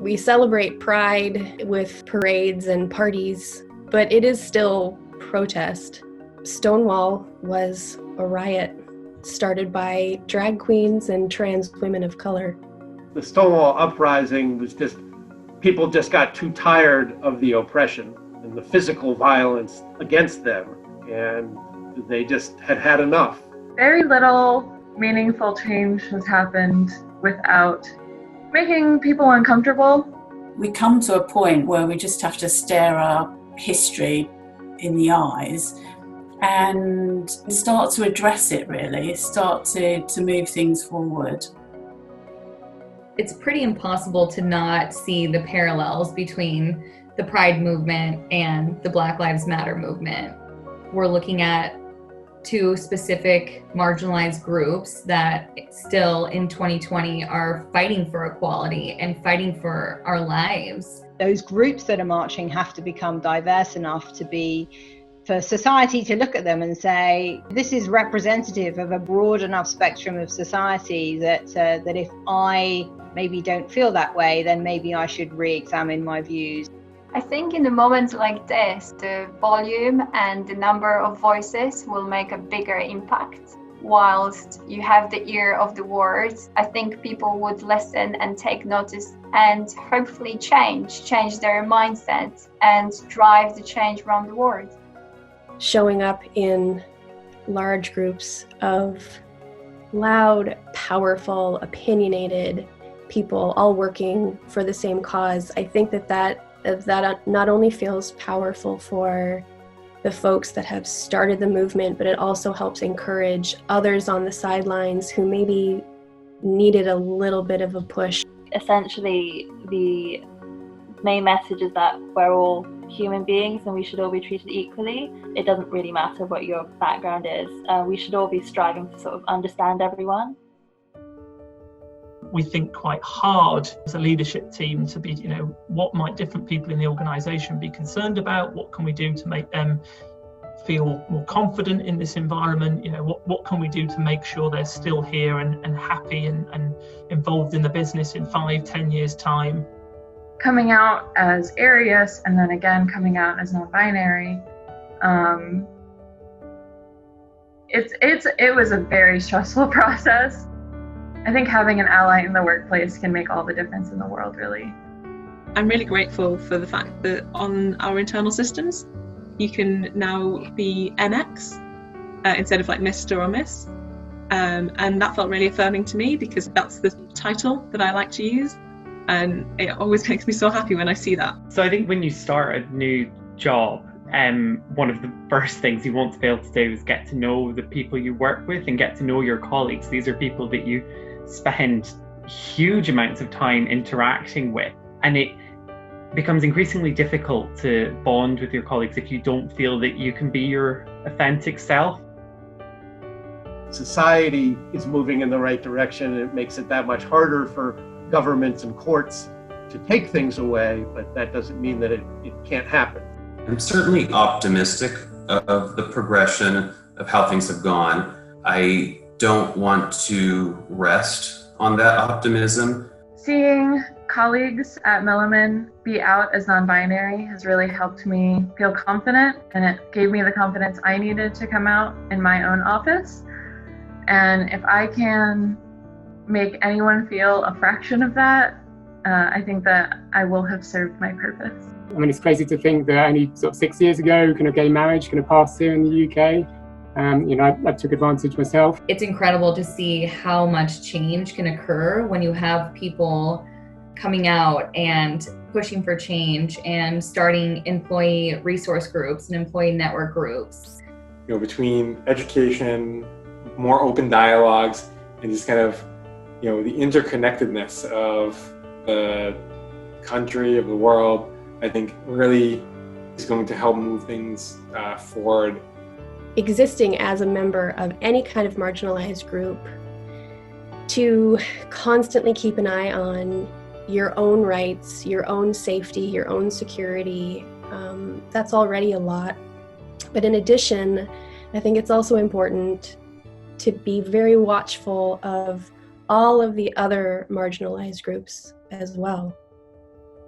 We celebrate Pride with parades and parties, but it is still protest. Stonewall was a riot started by drag queens and trans women of color. The Stonewall uprising was just, people just got too tired of the oppression and the physical violence against them, and they just had had enough. Very little meaningful change has happened without making people uncomfortable. We come to a point where we just have to stare our history in the eyes and start to address it, really, start to move things forward. It's pretty impossible to not see the parallels between the Pride movement and the Black Lives Matter movement. We're looking at two specific marginalized groups that still in 2020 are fighting for equality and fighting for our lives. Those groups that are marching have to become diverse enough for society to look at them and say, this is representative of a broad enough spectrum of society that if I maybe don't feel that way, then maybe I should re-examine my views. I think in a moment like this, the volume and the number of voices will make a bigger impact. Whilst you have the ear of the words, I think people would listen and take notice and hopefully change their mindset and drive the change around the world. Showing up in large groups of loud, powerful, opinionated people all working for the same cause, I think that not only feels powerful for the folks that have started the movement, but it also helps encourage others on the sidelines who maybe needed a little bit of a push. Essentially, the main message is that we're all human beings and we should all be treated equally. It doesn't really matter what your background is. We should all be striving to sort of understand everyone. We think quite hard as a leadership team to be, what might different people in the organisation be concerned about? What can we do to make them feel more confident in this environment? What can we do to make sure they're still here and happy and involved in the business in 5-10 years' time? Coming out as Arius and then again coming out as non-binary, it was a very stressful process. I think having an ally in the workplace can make all the difference in the world, really. I'm really grateful for the fact that on our internal systems, you can now be MX instead of like Mr. or Miss. And that felt really affirming to me because that's the title that I like to use. And it always makes me so happy when I see that. So I think when you start a new job, one of the first things you want to be able to do is get to know the people you work with and get to know your colleagues. These are people that you spend huge amounts of time interacting with, and it becomes increasingly difficult to bond with your colleagues if you don't feel that you can be your authentic self. Society is moving in the right direction, and it makes it that much harder for governments and courts to take things away, but that doesn't mean that it can't happen. I'm certainly optimistic of the progression of how things have gone. I don't want to rest on that optimism. Seeing colleagues at Milliman be out as non-binary has really helped me feel confident, and it gave me the confidence I needed to come out in my own office. And if I can make anyone feel a fraction of that, I think that I will have served my purpose. I mean, it's crazy to think that only sort of 6 years ago, gay marriage passed here in the UK. I took advantage myself. It's incredible to see how much change can occur when you have people coming out and pushing for change and starting employee resource groups and employee network groups. Between education, more open dialogues, and just the interconnectedness of the country, of the world, I think really is going to help move things forward. Existing as a member of any kind of marginalized group, to constantly keep an eye on your own rights, your own safety, your own security, that's already a lot. But in addition, I think it's also important to be very watchful of all of the other marginalized groups as well.